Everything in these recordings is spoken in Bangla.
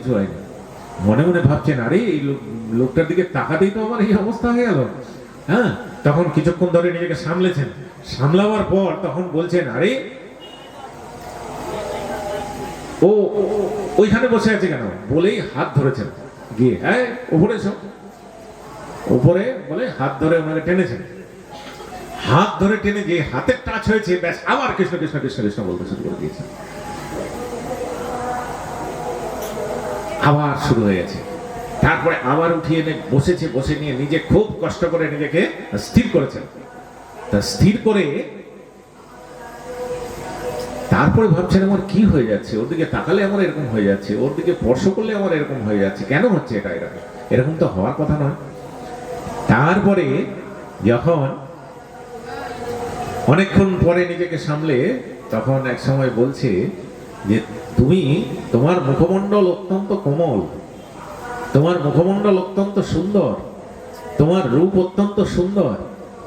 কিছু হয়নি। মনে মনে ভাবছেন, আরে এই লোকটার দিকে তাকাতেই তো আমার এই অবস্থা হয়ে গেল। হ্যাঁ, তখন কিছুক্ষণ ধরে নিজেকে সামলেছেন, সামলাবার পর তখন বলছেন, আরে ও ওইখানে বসে আছে কেন, বলেই হাত ধরেছেন, গিয়ে হ্যাঁ উপরে এসো, উপরে বলে হাত ধরে ওনাকে টেনেছেন। হাত ধরে টেনে যে হাতের টাচ হয়েছে, ব্যাস আবার কৃষ্ণ কৃষ্ণ কৃষ্ণ কৃষ্ণ বলতে শুরু করে দিয়েছে। আবার শুরু হয়ে গেছে। তারপরে আবার উঠিয়ে এনে বসেছে, বসে নিয়ে নিজে খুব কষ্ট করে নিজেকে স্থির করেছেন। তা স্থির করে তারপরে ভাবছেন, আমার কি হয়ে যাচ্ছে, ওর দিকে তাকালে আমার এরকম হয়ে যাচ্ছে, ওর দিকে স্পর্শ করলে আমার এরকম হয়ে যাচ্ছে, কেন হচ্ছে এটা, এরকম এরকম তো হওয়ার কথা নয়। তারপরে যখন অনেকক্ষণ পরে নিজেকে সামলে তখন এক সময় বলছে যে, তুমি, তোমার মুখমণ্ডল অত্যন্ত কোমল, তোমার মুখমণ্ডল অত্যন্ত সুন্দর, তোমার রূপ অত্যন্ত সুন্দর,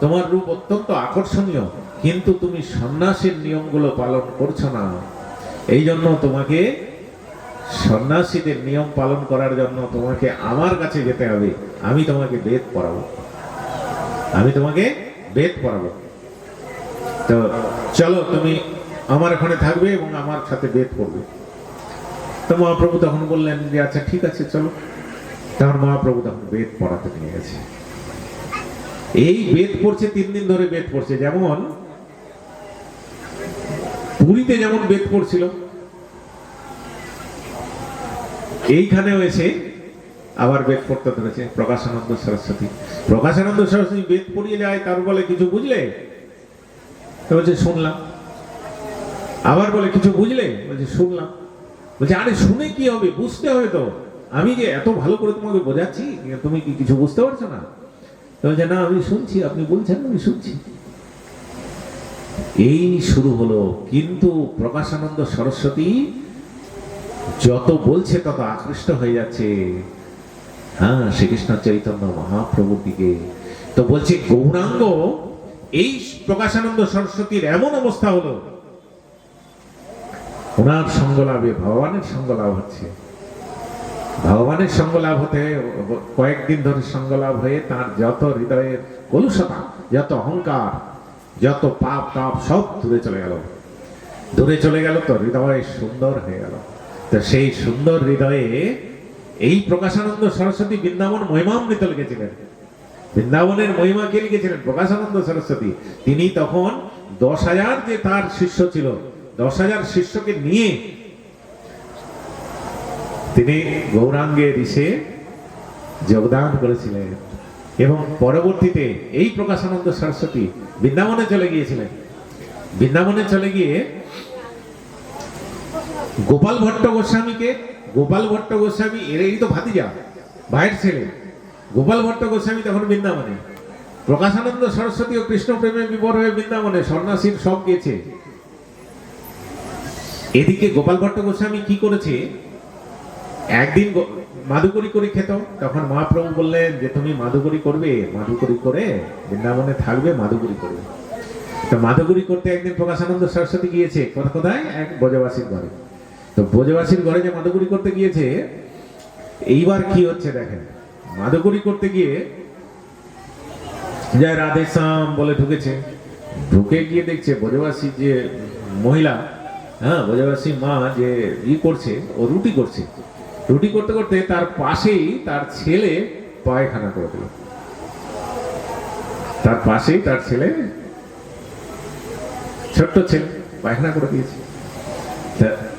তোমার রূপ অত্যন্ত আকর্ষণীয়, কিন্তু তুমি সন্ন্যাসীর নিয়মগুলো পালন করছো না। এই জন্য তোমাকে সন্ন্যাসীদের নিয়ম পালন করার জন্য তোমাকে আমার কাছে যেতে হবে। আমি তোমাকে বেদ পড়াবো, আমি তোমাকে বেদ পড়াবো। তো চলো, তুমি আমার এখানে থাকবে এবং আমার সাথে বেদ পড়বে। তো মহাপ্রভু তখন বললেন যে আচ্ছা ঠিক আছে চলো। তখন মহাপ্রভু তখন বেদ পড়াতে নিয়ে গেছে। এই বেদ পড়ছে, 3 দিন ধরে বেদ পড়ছে। যেমন পুরীতে যেমন বেদ পড়ছিল, এইখানেও এসে আবার বেদ পড়তে ধরেছে প্রকাশানন্দ সরস্বতী। প্রকাশানন্দ সরস্বতী বেদ পড়িয়ে যায়, তার বলে কিছু বুঝলে? বলছে শুনলাম। আবার বলে কিছু বুঝলে? বলছে শুনলাম। বলছে আরে শুনে কি হবে, বুঝতে হবে তো, আমি যে এত ভালো করে তোমাকে বোঝাচ্ছি, তুমি কি কিছু বুঝতে পারছো না? বলছে না আমি শুনছি, আপনি বলছেন আমি শুনছি। এই শুরু হলো। কিন্তু প্রকাশানন্দ সরস্বতী যত বলছে তত আকৃষ্ট হয়ে যাচ্ছে, হ্যাঁ, শ্রীকৃষ্ণ চৈতন্য মহাপ্রভুর দিকে। তো বলছে গৌরাঙ্গ, এই প্রকাশানন্দ সরস্বতীর এমন অবস্থা হলো, ওনার সঙ্গ লাভে ভগবানের সঙ্গ লাভ হচ্ছে। ভগবানের সঙ্গ লাভ হতে কয়েকদিন ধরে সঙ্গ লাভ হয়ে তার যত হৃদয়ের কলুষতা, যত অহংকার, যত পাপ তাপ সব দূরে চলে গেল। দূরে চলে গেল তো হৃদয় সুন্দর হয়ে গেল। তো সেই সুন্দর হৃদয়ে এই প্রকাশানন্দ সরস্বতী বৃন্দাবন মহিমামৃত লিখেছিলেন। বৃন্দাবনের মহিমা কে লিখেছিলেন? প্রকাশানন্দ সরস্বতী। তিনি তখন 10,000 যে তার শিষ্য ছিল, 10,000 শিষ্যকে নিয়ে তিনি গৌরাঙ্গের ইসে যোগদান করেছিলেন। এবং পরবর্তীতে এই প্রকাশানন্দ সরস্বতী বৃন্দাবনে চলে গিয়েছিলেন। বৃন্দাবনে চলে গিয়ে গোপাল ভট্ট গোস্বামীকে, গোপাল ভট্ট গোস্বামী এরই তো ভাতিজা, ভাইয়ের ছেলে। গোপাল ভট্ট গোস্বামী তখন বৃন্দাবনে, প্রকাশানন্দ সরস্বতী ও কৃষ্ণ প্রেমে বিভোর হয়ে বৃন্দাবনে, সন্ন্যাসীর সব গেছে। এদিকে গোপাল ভট্ট গোস্বামী কি করেছে, একদিন মাধুকরী করে খেত। তখন মহাপ্রভু বললেন যে তুমি মাধুকরী করবে, মাধুকরী করে বৃন্দাবনে থাকবে, মাধুকরী করবে। তো মাধুকরী করতে একদিন প্রকাশানন্দ সরস্বতী গিয়েছে কোথায়? এক ব্রজবাসীর ঘরে। তো ব্রজবাসীর ঘরে যে মাধুকরী করতে গিয়েছে, এইবার কি হচ্ছে দেখেন। মাধুকরী করতে গিয়ে জয় রাধে শ্যাম বলে ঢুকেছে। ঢুকে গিয়ে দেখছে ব্রজবাসী যে মহিলা, হ্যাঁ ব্রজবাসী মা যে ই করছে, ও রুটি করছে। রুটি করতে করতে তার পাশেই তার ছেলে পায়খানা করে দিল। তার পাশেই তার ছেলে, ছোট্ট ছেলে, পায়খানা করে দিয়েছে।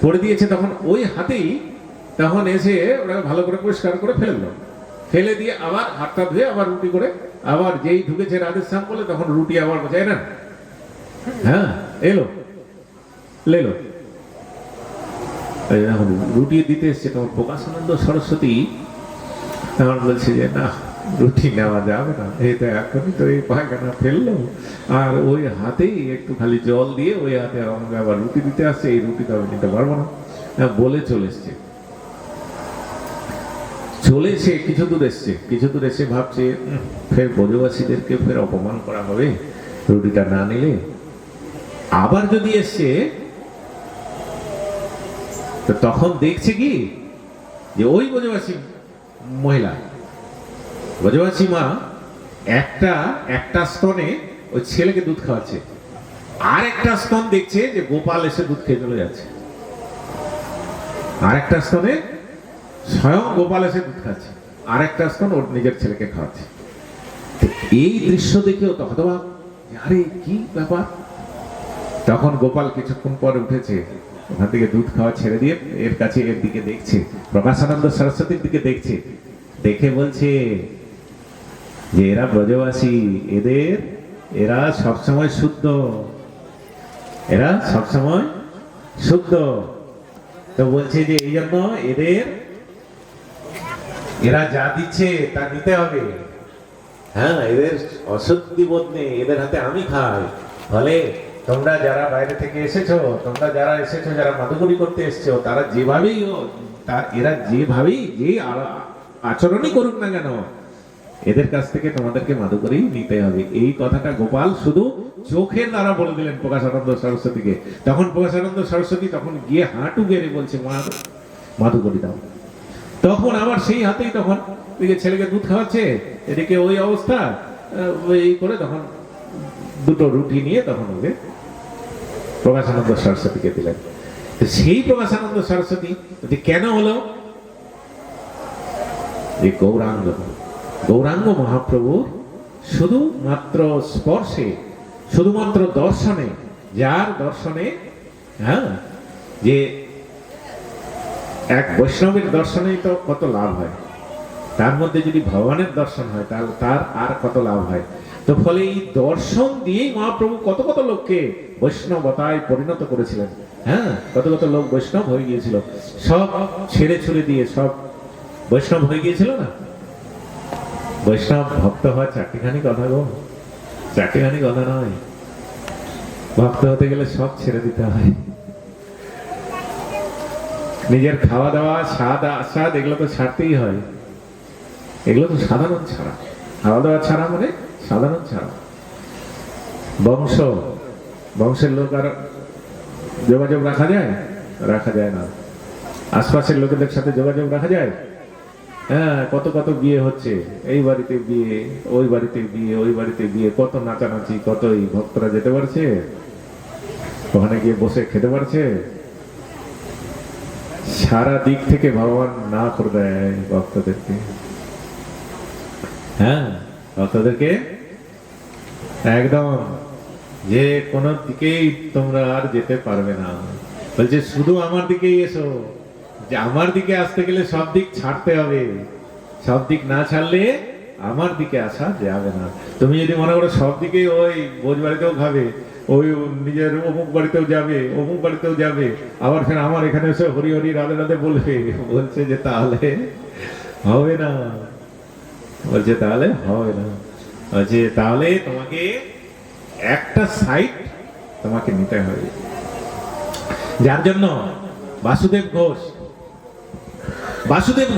করে দিয়েছে তখন ওই হাতেই তখন এসে ওরা ভালো করে পরিষ্কার করে ফেললো। ফেলে দিয়ে আবার হাতটা ধুয়ে আবার রুটি করে, আবার যেই ঢুকেছে রাধেশ্যাম বলে তখন রুটি আবার বোঝায় না, হ্যাঁ এলো লেলো রুটি দিতে এসছে। তখন প্রকাশানন্দ সরস্বতী তখন বলছে যে না, রুটি নেওয়া যাবে না, এই তো এখনই তো এই পায়খানা ফেললো, আর ওই হাতেই একটু খালি জল দিয়ে ওই হাতে আমাকে আবার রুটি দিতে আসছে, এই রুটি তো আমি নিতে পারবো না, বলে চলে এসছে। চলে এসে কিছু দূর এসছে, কিছু দূর এসে ভাবছে ফের ব্রজবাসীদেরকে ফের অপমান করা হবে রুটিটা না নিলে। আবার যদি এসছে তো তখন দেখছে কি যে ওই ব্রজবাসী মহিলা, ব্রজবাসী মা একটা স্তনে ওই ছেলেকে দুধ খাওয়াচ্ছে, আর একটা স্তন দেখছে যে গোপাল এসে দুধ খেয়ে চলে যাচ্ছে, আর একটা স্তনে স্বয়ং গোপাল এসে দুধ খাচ্ছে, আর একটা স্তন ওর নিজের ছেলেকে খাওয়াচ্ছে। এই দৃশ্য দেখেও তো হতবাক, আরে কি ব্যাপার। তখন গোপাল কিছুক্ষণ পর উঠেছে, ওখান থেকে দুধ খাওয়া ছেড়ে দিয়ে এর কাছে এর দিকে দেখছে, প্রকাশানন্দ সরস্বতীর দিকে দেখছে, দেখে বলছে যে এরা ব্রজবাসী, এরা সবসময় শুদ্ধ, এরা সবসময় শুদ্ধ। তো বলছে যে এই জন্য এরা যা দিচ্ছে তা নিতে হবে। হ্যাঁ, এদের অশুদ্ধি বোধ নেই, এদের হাতে আমি খাই। ফলে তোমরা যারা বাইরে থেকে এসেছো, যারা মাদুগুরি করতে এসেছো, তারা যেভাবেই এরা যেভাবেই যে আচরণই করুক না কেন, এদের কাছ থেকে তোমাদেরকে মাদুগুরি নিতে হবে। এই কথাটা গোপাল শুধু চোখের দ্বারা বলে দিলেন প্রকাশানন্দ সরস্বতীকে। তখন প্রকাশানন্দ সরস্বতী তখন গিয়ে হাঁটু গেড়ে বলছে, মা মাদুগুরি দাও। তখন আবার সেই হাতেই তখন এদিকে ছেলেকে দুধ খাওয়াচ্ছে, এদিকে ওই অবস্থা, এই করে তখন দুটো রুটি নিয়ে তখন ওকে প্রকাশানন্দ সরস্বতীকে দিলেন। সেই প্রকাশানন্দ সরস্বতী কেন হলো, যে গৌরাঙ্গ মহাপ্রভুর শুধুমাত্র স্পর্শে, শুধুমাত্র দর্শনে, যার দর্শনে, হ্যাঁ, যে এক বৈষ্ণবের দর্শনেই তো কত লাভ হয়, তার মধ্যে যদি ভগবানের দর্শন হয় তাহলে তার আর কত লাভ হয়। তো ফলে এই দর্শন দিয়েই মহাপ্রভু কত কত লোককে বৈষ্ণবতায় পরিণত করেছিলেন। হ্যাঁ, কত কত লোক বৈষ্ণব হয়ে গিয়েছিল, সব ছেড়ে ছুড়ে দিয়ে সব বৈষ্ণব হয়ে গিয়েছিল না। বৈষ্ণব ভক্ত হওয়া চারটিখানি কথা গো, চারটিখানি কথা নয়। ভক্ত হতে গেলে সব ছেড়ে দিতে হয়। নিজের খাওয়া দাওয়া, স্বাদ আস্বাদ, এগুলো তো ছাড়তেই হয়। এগুলো তো সাধারণ ছাড়া, খাওয়া দাওয়া ছাড়া মানে সাধারণ ছাড়া। বংশের লোক আর যোগাযোগ রাখা যায় না। আশপাশের লোকেদের সাথে যোগাযোগ রাখা যায়। হ্যাঁ, কত কত বিয়ে হচ্ছে, এই বাড়িতে বিয়ে, ওই বাড়িতে বিয়ে, ওই বাড়িতে বিয়ে, কত নাচানাচি, কত এই ভক্তরা যেতে পারছে, ওখানে গিয়ে বসে খেতে পারছে। সারা দিক থেকে ভগবান না করে দেয় ভক্তদেরকে। হ্যাঁ, ভক্তদেরকে একদম যে কোনো দিকেই তোমরা আর যেতে পারবে না, বলছে শুধু আমার দিকেই এসো। যে আমার দিকে আসতে গেলে সব দিক ছাড়তে হবে, সব দিক না ছাড়লে আমার দিকে আসা যাবে না। তুমি যদি মনে করো সব দিকে ওই ভোজ বাড়িতেও খাবে, ওই নিজের অমুক বাড়িতেও যাবে, অমুক বাড়িতেও যাবে, আবার ফের আমার এখানে এসে হরি হরি রাধে রাধে বলবে, বলছে যে তাহলে হবে না, বলছে তাহলে হবে না, বলছে তাহলে তোমাকে একটা সাইড তোমাকে নিতে হবে। যার জন্য বাসুদেব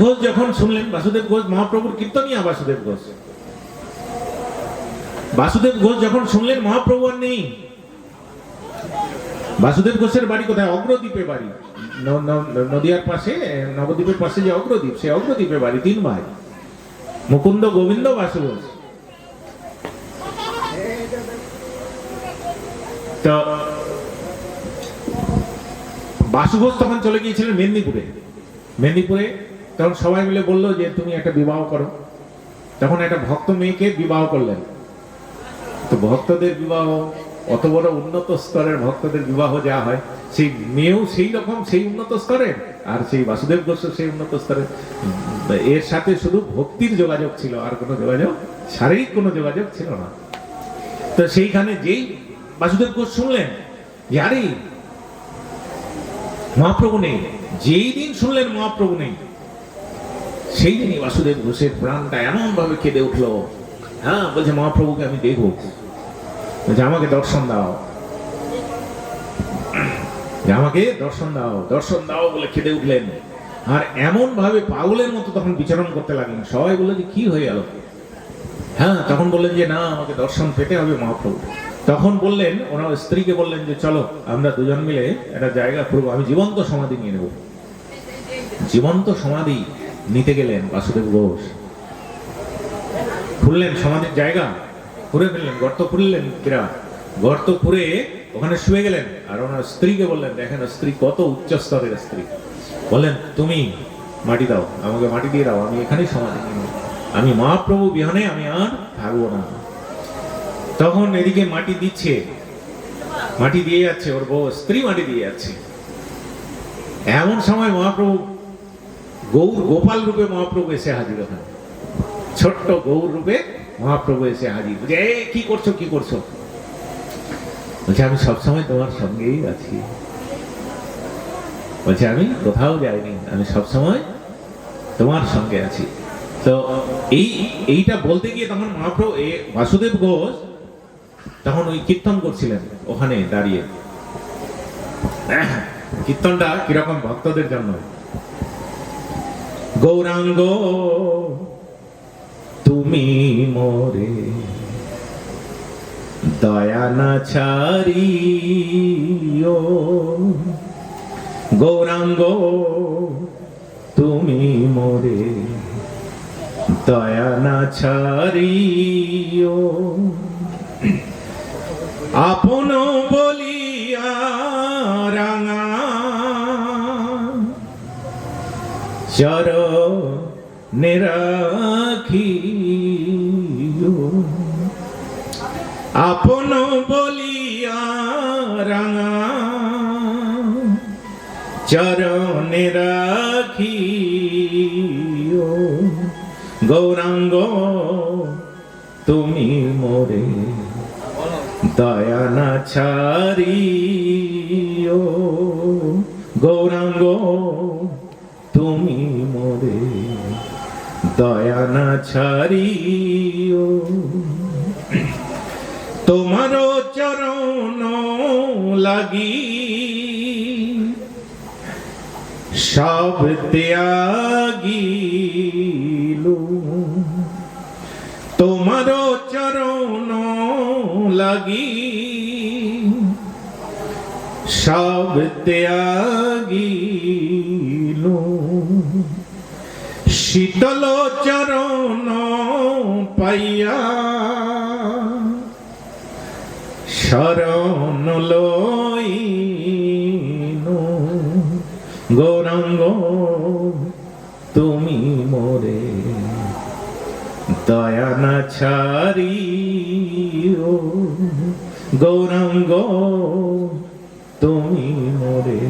ঘোষ যখন শুনলেন, বাসুদেব ঘোষ মহাপ্রভুর কীর্তনিয়া, বাসুদেব ঘোষ যখন শুনলেন মহাপ্রভু আর নেই। বাসুদেব ঘোষের বাড়ি কোথায়? অগ্রদ্বীপে বাড়ি, নদিয়ার পাশে, নবদ্বীপের পাশে যে অগ্রদ্বীপ, সেই অগ্রদ্বীপে বাড়ি, 3 ভাই, মুকুন্দ, গোবিন্দ, বাসু ঘোষ। তো বাসু ঘোষ তখন চলে গিয়েছিলেন মেদিনীপুরে। তখন সবাই মিলে বললো যে তুমি একটা বিবাহ করো। তখন একটা ভক্ত মেয়েকে বিবাহ করলেন। তো ভক্তদের বিবাহ, অত বড় উন্নত স্তরের ভক্তদের বিবাহ যা হয়, সেই মেয়েও সেই রকম, সেই উন্নত স্তরের, আর সেই বাসুদেব ঘোষ সেই উন্নত স্তরের। এর সাথে শুধু ভক্তির যোগাযোগ ছিল, আর কোনো যোগাযোগ, শারীরিক কোনো যোগাযোগ ছিল না। তো সেইখানে যেই বাসুদেব ঘোষ শুনলেন যে আরে মহাপ্রভু নেই, যেই দিন শুনলেন মহাপ্রভু নেই, সেই দিনই বাসুদেব ঘোষের প্রাণটা এমন ভাবে কেঁদে উঠলো। হ্যাঁ, বলছে মহাপ্রভুকে আমি দেখবো, বলছে আমাকে দর্শন দাও, আমাকে দর্শন দাও বলে কেঁদে উঠলেন। আর এমন ভাবে পাগলের মতো তখন বিচরণ করতে লাগলেন। সবাই বললো যে কি হয়ে গেল? হ্যাঁ, তখন বললেন যে না, আমাকে দর্শন পেতে হবে মহাপ্রভু। তখন বললেন, ওনার স্ত্রীকে বললেন যে চলো আমরা দুজন মিলে একটা জায়গা করবো, আমি জীবন্ত সমাধি নিয়ে নেব। জীবন্ত সমাধি নিতে গেলেন বাসুদেব ঘোষ। খুললেন সমাধির জায়গা, খুঁড়ে ফেললেন, গর্ত খুললেন, বিরাট গর্ত খুঁড়ে ওখানে শুয়ে গেলেন। আর ওনার স্ত্রীকে বললেন, দেখেন স্ত্রী কত উচ্চ স্তরের স্ত্রী, বললেন তুমি মাটি দাও, আমাকে মাটি দিয়ে দাও, আমি এখানেই সমাধি নিব, আমি মহাপ্রভু বিহনে আমি আর থাকবো না। তখন এদিকে মাটি দিচ্ছে, মাটি দিয়ে যাচ্ছে, ওর বউ স্ত্রী মাটি দিয়ে যাচ্ছে। এমন সময় মহাপ্রভু গৌর গোপাল রূপে মহাপ্রভু এসে হাজির, ওখানে ছোট্ট গৌর রূপে মহাপ্রভু এসে হাজির। যে কি করছো, কি করছো? বলছে আমি সবসময় তোমার সঙ্গেই আছি। বলছে আমি কোথাও যাইনি, আমি সবসময় তোমার সঙ্গে আছি। তো এইটা বলতে গিয়ে তখন মহাপ্রভু বাসুদেব ঘোষ তখন ওই কীর্তন করছিলেন ওখানে দাঁড়িয়ে। কীর্তনটা কিরকম ভক্তদের জন্য, গৌরাঙ্গ তুমি মোরে দয়া না ছাড়িও, গৌরাঙ্গ তুমি মোরে দয়া না ছাড়িও, আপন বলিয়া রাঙা চরণে রাখিও, আপন বলিয়া রাঙা চরণে রাখিও, গৌরাঙ্গ তুমি মোরে দয়া না ছাড়িও, গৌরাঙ্গ তুমি মোরে দয়া না ছাড়িও, তোমার চরণ লাগি সব ত্যাগিলু, তোমার চরণ লাগি সব ত্যাগিলু, শীতল চরণ পাইয়া শরণ লইনু, গৌরাঙ্গ তুমি মোরে দয়া না ছাড়িও, গৌরাঙ্গ তুমি মোরে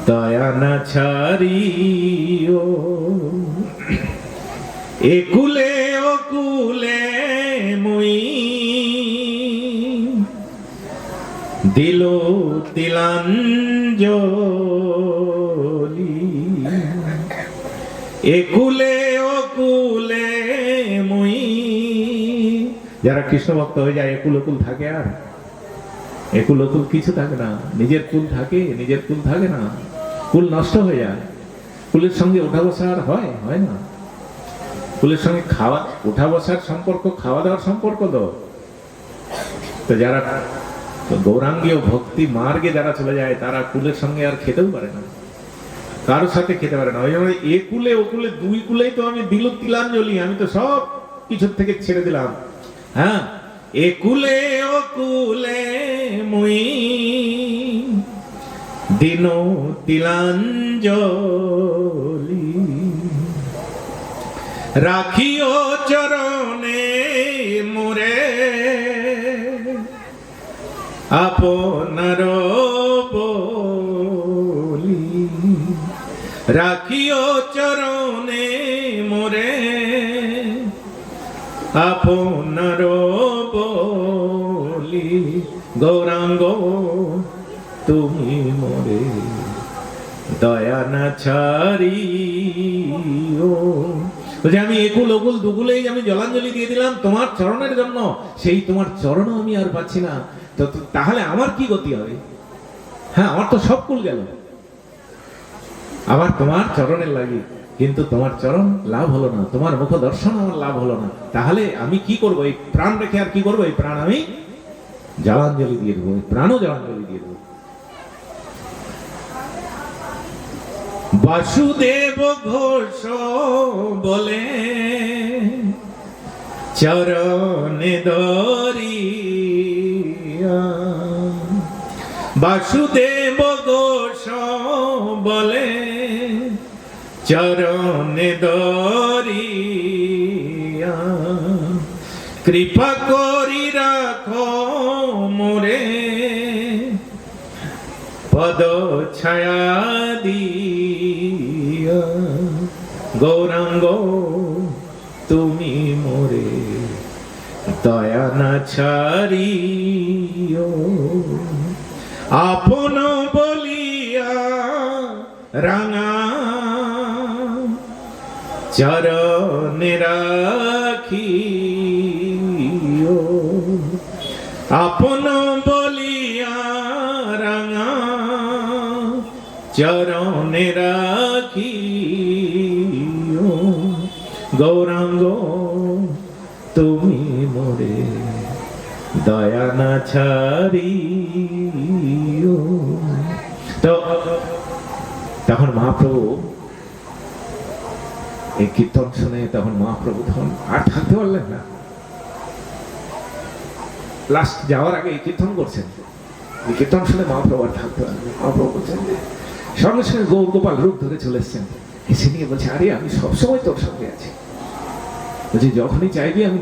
দয়া না ছাড়িও, একুলে অকুলে মুই দিল তিলাঞ্জলি, একুলে অকুলে মুই, যারা কৃষ্ণ ভক্ত হয়ে যায় একুল অকুল থাকে, আর একুল অকুল কিছু থাকে না, নিজের কুল থাকে, নিজের কুল থাকে না, কুল নষ্ট হয়ে যায়। কুলের সঙ্গে ওঠা বসা আর হয় না, কুলের সঙ্গে খাওয়া ওঠা বসার সম্পর্ক, খাওয়া দাওয়ার সম্পর্ক। তো যারা গৌরাঙ্গীয় ভক্তি মার্গে যারা চলে যায় তারা কুলের সঙ্গে আর খেতেও পারে না, কারোর সাথে খেতে পারে না। ওই জন্য এ কুলে ও কুলে দুই কুলেই তো আমি দিল তিলাঞ্জলি, আমি তো সব কিছুর থেকে ছেড়ে দিলাম। হ্যাঁ, এ কুলে ও কুলে মুই দিন তিলাঞ্জলি, রাখিও চরণে মোরে আপনার বলি, রাখিও চরণে মোরে আপনার বলি, গৌরাঙ্গ তুমি মোরে দয়া না ছাড়িও। বলছে আমি একুল ওকুল দুকুলেই আমি জলাঞ্জলি দিয়ে দিলাম তোমার চরণের জন্য, সেই তোমার চরণও আমি আর পাচ্ছি না, তো তাহলে আমার কি গতি হবে? হ্যাঁ, আমার তো সব কুল গেল, আবার তোমার চরণের লাগি, কিন্তু তোমার চরণ লাভ হলো না, তোমার মুখ দর্শন আমার লাভ হলো না, তাহলে আমি কি করবো? এই প্রাণ রেখে আর কি করবো? এই প্রাণ আমি জলাঞ্জলি দিয়ে দেবো, প্রাণও জলাঞ্জলি দিয়ে দেবো। বাসুদেব ঘোষ বলে চরণে দরিয়া, বাসুদেব ঘোষ বলে চরণে দরিয়া, কৃপা করি রাখো মোরে পদ ছায়া দিয়া, গৌরাঙ্গ তুমি মোরে দয়া না ছাড়িও, আপন বলিয়া রাঙা চরণে রাখিও, আপন বলিয়া রাঙা চরণে রাখিও, গৌরাঙ্গ তুমি মোরে দয়া না ছাড়িও। তো তখন মহাপ্রভু এই কীর্তন শুনে তখন মহাপ্রভু তখন আর থাকতে পারলেন না। লাস্ট যাওয়ার আগে এই কীর্তন করছেন, এই কীর্তন শুনে মহাপ্রভু আর থাকতে পারলেন। মহাপ্রভু বলছেন সঙ্গে সঙ্গে গৌর গোপাল রূপ ধরে চলে এসছেন, এসে নিয়ে বলছে আরে আমি সবসময় তোর সঙ্গে আছি, বলছি যখনই চাইবি আমি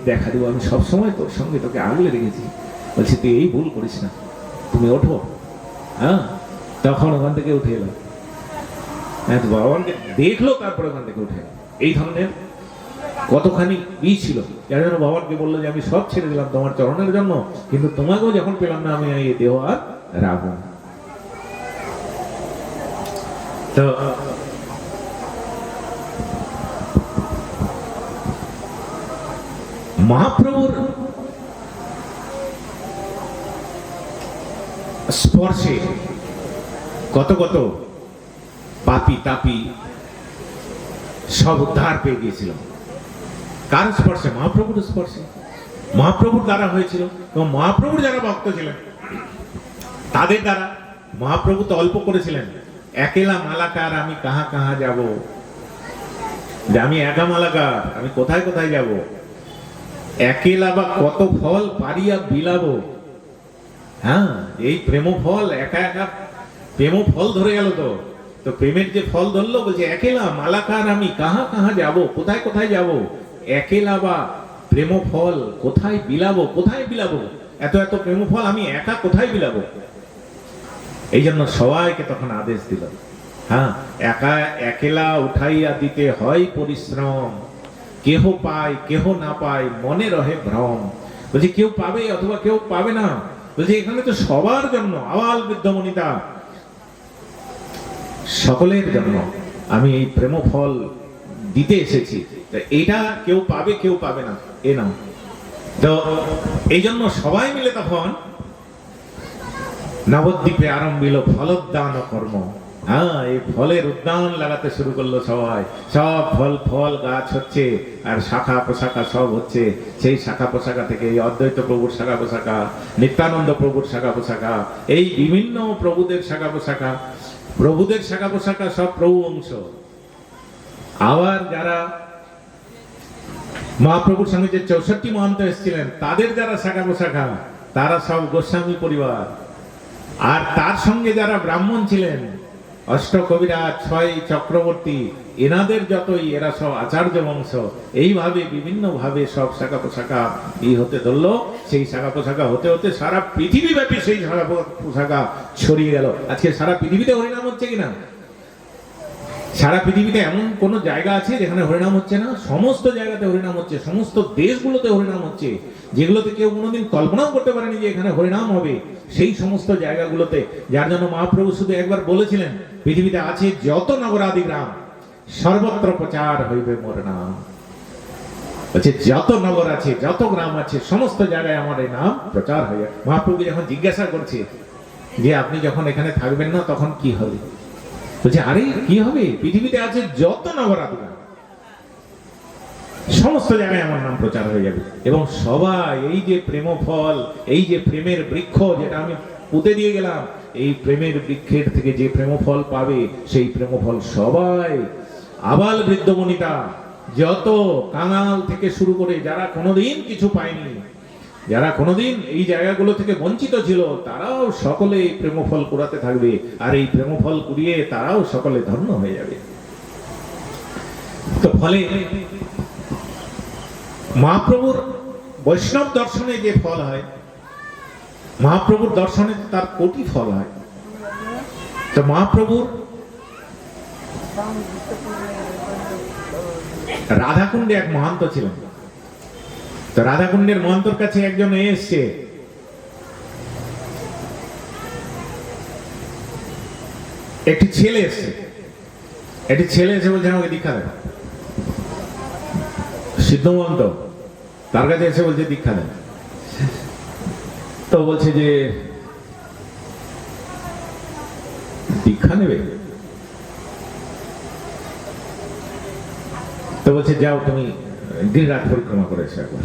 দেখা দেবো, আমি সবসময় তোর সঙ্গে তোকে আগলে রেখেছি। বলছি তুই এই ভুল করিস না, তুমি ওঠো। হ্যাঁ, তখন ওখান থেকে উঠে এলাম, হ্যাঁ ভগবানকে দেখলো, তারপরে ওখান থেকে উঠে এলাম। এই ধরনের কতখানি ই ছিল, যার জন্য ভগবানকে বললো যে আমি সব ছেড়ে দিলাম তোমার চরণের জন্য, কিন্তু তোমাকেও যখন পেলাম না আমি এই দেহ আর রাখবো। তো মহাপ্রভুর স্পর্শে কত কত পাপী তাপী সব উদ্ধার পেয়ে গিয়েছিল। কার স্পর্শে? মহাপ্রভুর স্পর্শে, মহাপ্রভুর দ্বারা হয়েছিল। এবং মহাপ্রভুর যারা ভক্ত ছিলেন তাদের দ্বারা, মহাপ্রভু তো অল্প করেছিলেন, একেলা মালাকার আমি কাহা কাহা যাব, যে আমি একা মালাকার, আমি কোথায় কোথায় যাব, একেলা বা কত ফল পারিয়া বিলাবো। হ্যাঁ, এই প্রেম ফল একা একা প্রেম ফল ধরে গেল। তো তো প্রেমের যে ফল ধরলো, বলছে একেলা মালাকার আমি কাহা কাহা যাব, কোথায় কোথায় যাব, একেলা বা প্রেম ফল কোথায় বিলাবো, কোথায় বিলাবো, এত এত প্রেম ফল আমি একা কোথায় বিলাবো। এই জন্য সবাইকে তখন আদেশ দিল, হ্যাঁ একা একেলা উঠাইয়া দিতে হয় পরিশ্রম, কেহ পায় কেহ না পায় মনে রহে ভ্রম। বলছে কেউ পাবে অথবা কেউ পাবে না, বলছে এখানে তো সবার জন্য, আবাল বৃদ্ধ বনিতা সকলের জন্য আমি এই প্রেম ফল দিতে এসেছি, এটা কেউ পাবে কেউ পাবে না এ না। তো এই জন্য সবাই মিলে তখন নবদ্বীপে আরম্ভিল ফলোদ্যান কর্ম। হ্যাঁ, এই ফলের উদ্যান লাগাতে শুরু করলো সবাই, সব ফল ফল গাছ হচ্ছে, আর শাখা পোশাখা সব হচ্ছে। সেই শাখা পোশাখা থেকে এই অদ্বৈত প্রভুর শাখা পোশাখা, নিত্যানন্দ প্রভুর শাখা পোশাখা, এই বিভিন্ন প্রভুদের শাখা পোশাখা, প্রভুদের শাখা পোশাখা সব প্রভু অংশ। আবার যারা মহাপ্রভুর সঙ্গে যে 64 মহন্ত এসেছিলেন তাদের যারা শাখা পোশাখা, তারা সব গোস্বামী পরিবার। আর তার সঙ্গে যারা ব্রাহ্মণ ছিলেন, অষ্টকবিরাজ, 6 চক্রবর্তী, এনাদের যতই, এরা সব আচার্য বংশ। এইভাবে বিভিন্ন ভাবে সব শাখা পোশাখা হতে ধরলো। সেই শাখা পোশাখা হতে হতে সারা পৃথিবী ব্যাপী সেই শাখা পোশাখা ছড়িয়ে গেল। আজকে সারা পৃথিবীতে হরিনাম হচ্ছে কিনা? সারা পৃথিবীতে এমন কোন জায়গা আছে যেখানে হরিনাম হচ্ছে না? সমস্ত জায়গাতে হরিনাম হচ্ছে, সমস্ত দেশগুলোতে হরিনাম হচ্ছে, যেগুলোতে কেউ কোনোদিন কল্পনাও করতে পারেনি যে এখানে হরিনাম হবে, সেই সমস্ত জায়গাগুলোতে। যার জন্য মহাপ্রভু শুধু একবার বলেছিলেন, পৃথিবীতে আছে যত নগরাদি গ্রাম সর্বত্র প্রচার হইবে মোর নাম। বলছে যত নগর আছে, যত গ্রাম আছে, সমস্ত জায়গায় আমার এই নাম প্রচার হয়ে। মহাপ্রভু যখন জিজ্ঞাসা করছে যে আপনি যখন এখানে থাকবেন না তখন কি হবে, বলছে আরে কি হবে, পৃথিবীতে আছে যত নগরাদি গ্রাম সমস্ত জায়গায় আমার নাম প্রচার হয়ে যাবে। এবং সবাই এই যে প্রেম ফল, এই যে প্রেমের বৃক্ষ যেটা আমি পুঁতে দিয়ে গেলাম, এই প্রেমের বৃক্ষের থেকে যে প্রেমফল পাবে সেই প্রেমফল সবাই আবাল বৃদ্ধ বনিতা যত কাঙাল থেকে শুরু করে যারা কোনোদিন কিছু পায়নি, যারা কোনোদিন এই জায়গাগুলো থেকে বঞ্চিত ছিল, তারাও সকলে এই প্রেমফল কুড়াতে থাকবে, আর এই প্রেমফল কুড়িয়ে তারাও সকলে ধন্য হয়ে যাবে। তো ফলে মহাপ্রভুর বৈষ্ণব দর্শনে যে ফল হয়, মহাপ্রভুর দর্শনে তার কোটি ফল হয়। তো মহাপ্রভুর রাধাকুণ্ডে এক মহান্ত ছিলেন। তো রাধাকুণ্ডের মহান্তর কাছে একজন এসছে, একটি ছেলে এসছে, একটি ছেলে এসে বলছে আমাকে দীক্ষা দেন। সিদ্ধ মহন্ত তার কাছে এসে বলছে দীক্ষা দেন। তো বলছে যে দীক্ষা নেবে? তো বলছে যাও তুমি গিরিরাজ পরিক্রমা করে এসে একবার।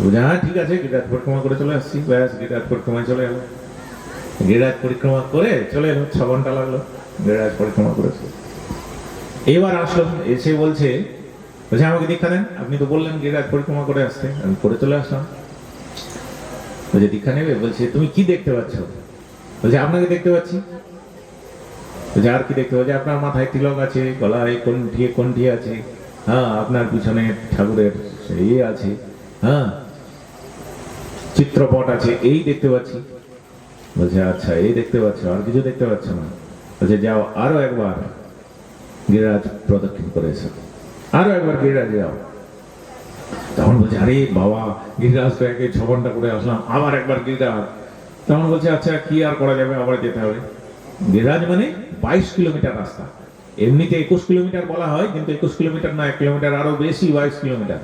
বলছে হ্যাঁ ঠিক আছে, গিরিরাজ পরিক্রমা করে চলে আসছি। ব্যাস গিরিরাজ পরিক্রমায় চলে গেল। গিরিরাজ পরিক্রমা করে চলে এলো, 6 ঘন্টা লাগলো গিরিরাজ পরিক্রমা করেছে। এবার আসলো, এসে বলছে আমাকে দীক্ষা দেন, আপনি তো বললেন গিরিরাজ পরিক্রমা করে আসতে, আমি করে চলে আসলাম। বলছে দীক্ষা নেবে? বলছে তুমি কি দেখতে পাচ্ছ? বলছে আপনাকে দেখতে পাচ্ছি। বলছে আর কি দেখতে পাচ্ছি? আপনার মাথায় তিলক আছে, গলায় কণ্ঠি আছে, হ্যাঁ আপনার পিছনে ঠাকুরের ইয়ে আছে, হ্যাঁ চিত্রপট আছে, এই দেখতে পাচ্ছি। বলছে আচ্ছা এই দেখতে পাচ্ছ, আর কিছু দেখতে পাচ্ছ না? বলছে যাও আরো একবার গিরিরাজ প্রদক্ষিণ করে এসো, আরো একবার গিরিরাজে যাও। তখন বলছে আরে বাবা, গিরিরাজ তো 6 ঘন্টা করে আসলাম, আবার একবার গিরিরাজ। তখন বলছে আচ্ছা কি আর করা যাবে, আবার যেতে হবে। গিরিরাজ মানে 22 কিলোমিটার রাস্তা। এমনিতে 21 কিলোমিটার বলা হয়, কিন্তু 21 কিলোমিটার না, 1 কিলোমিটার আরো বেশি, 22 কিলোমিটার।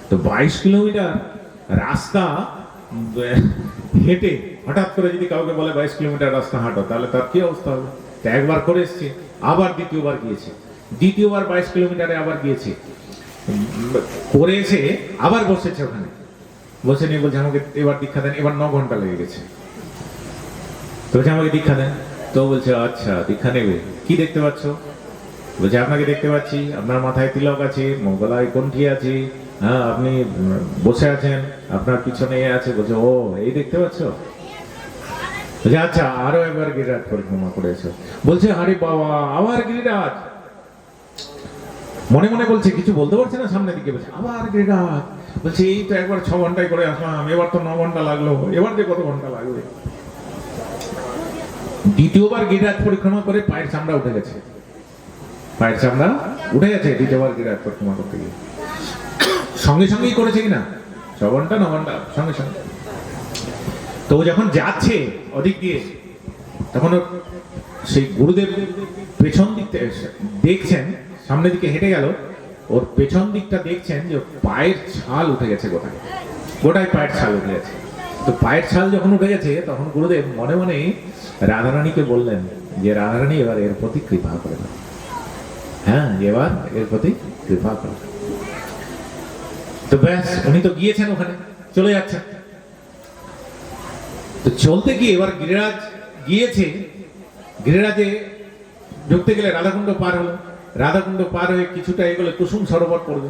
তো 22 কিলোমিটার রাস্তা হেঁটে হঠাৎ করে যদি কাউকে বলে 22 কিলোমিটার রাস্তা হাঁটো, তাহলে তার কি অবস্থা হবে? তা একবার করে এসছে, আবার দ্বিতীয়বার গিয়েছে, দ্বিতীয়বার 22 কিলোমিটারে আবার গিয়েছে, করে এসে আবার বসেছে ওখানে, বসে নিয়ে বলছে আমাকে এবার দীক্ষা দেন। এবার 9 ঘন্টা লেগে গেছে। তো বলছে আমাকে দীক্ষা দেন। তো বলছে আচ্ছা দীক্ষা নেবে, কি দেখতে পাচ্ছ? বলছে আপনাকে দেখতে পাচ্ছি, আপনার মাথায় তিলক আছে, গলায় কণ্ঠি আছে, হ্যাঁ আপনি বসে আছেন, আপনার পিছনে এ আছে। বলছে ও এই দেখতে পাচ্ছ? বলছে আচ্ছা আরো একবার গিরিরাজ পরিক্রমা করেছো। বলছে আরে বাবা আবার গিরিরাজ। মনে মনে বলছে, কিছু বলতে পারছে না, সামনের দিকে বলছে আবার গিরিরাজ। বলছে এই তো একবার 6 ঘন্টায় করে আসলাম, এবার তো 9 ঘন্টা লাগলো, এবার যে কত ঘন্টা লাগবে। দ্বিতীয়বার গিরিরাজ পরিক্রমা করে পায়ের চামড়া উঠে গেছে, পায়ের চামড়া উঠে গেছে দ্বিতীয়বার গিরিরাজ পরিক্রমা করতে গিয়ে। সঙ্গে সঙ্গেই করেছে কিনা, 6 ঘন্টা 9 ঘন্টা সঙ্গে সঙ্গে। তো যখন যাচ্ছে ওদিক দিয়ে, তখন সেই গুরুদেব পেছন দিক থেকে দেখছেন, সামনের দিকে হেঁটে গেল, ওর পেছন দিকটা দেখছেন যে পায়ের ছাল উঠে গেছে, গোটায় পায়ের ছাল উঠে গেছে। তো পায়ের ছাল যখন উঠে গেছে, তখন গুরুদেব মনে মনে রাধারানীকে বললেন যে রাধারানী এবার এর প্রতি কৃপা করে দাও, হ্যাঁ এবার এর প্রতি কৃপা করে। তো ব্যাস উনি তো গিয়েছেন, ওখানে চলে যাচ্ছেন। তো চলতে গিয়ে এবার গিরিরাজ গিয়েছে, গিরিরাজে ঢুকতে গেলে রাধাকুণ্ড পার হলো, রাধাকুণ্ড পার হয়ে কিছুটা এগোলে কুসুম সরোবর পড়বে।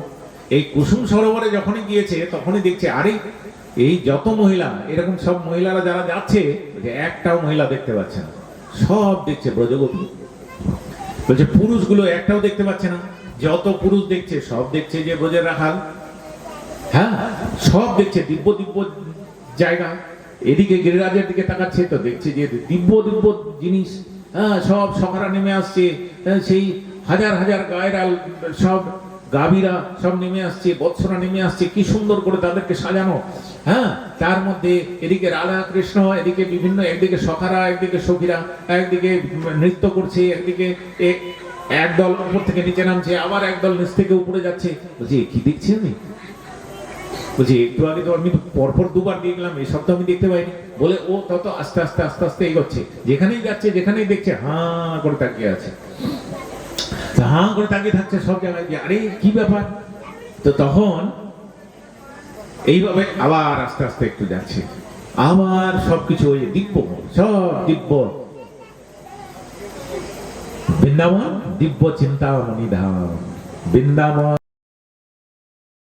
এই কুসুম সরোবরে যখনই গিয়েছে, তখনই দেখছে আরে এই যত মহিলা, এরকম সব মহিলারা যারা যাচ্ছে, একটাও মহিলা দেখতে পাচ্ছে না, সব দেখছে ব্রজগোপী। বলছে পুরুষগুলো একটাও দেখতে পাচ্ছে না, যত পুরুষ দেখছে সব দেখছে যে ব্রজের রাখাল, হ্যাঁ সব দেখছে দিব্য দিব্য জায়গা। এদিকে গিরিরাজের দিকে তাকাচ্ছে, তো দেখছে যে দিব্য দিব্য জিনিস, হ্যাঁ সব সখারা নেমে আসছে, সেই হাজার হাজার গায়েরাল সব গাভীরা সব নেমে আসছে, বৎসরা নেমে আসছে, কি সুন্দর করে তাদেরকে সাজানো, হ্যাঁ তার মধ্যে এদিকে রাধা কৃষ্ণ, এদিকে বিভিন্ন, একদিকে সখারা, একদিকে সখীরা, একদিকে নৃত্য করছে, একদিকে একদল উপর থেকে নিচে নামছে, আবার একদল নিচ থেকে উপরে যাচ্ছে। বলছি কি দেখছি আমি? বলছি একটু আগে তো আমি পরপর 2বার দিয়ে গেলাম, এই সব তো আমি দেখতে পাইনি। বলে ও তত আস্তে আস্তে আস্তে আস্তে এগোচ্ছে, যেখানেই যাচ্ছে যেখানেই দেখছে হাঁ করে তাকিয়ে আছে, হাঁ করে তাকিয়ে থাকছে সব জায়গায়, আরে কি ব্যাপার। তো তখন এইভাবে আবার আস্তে আস্তে একটু যাচ্ছে, আবার সবকিছু ওই দিব্য, সব দিব্য। বৃন্দাবন দিব্য চিন্তামণি ধাম, বৃন্দাবন।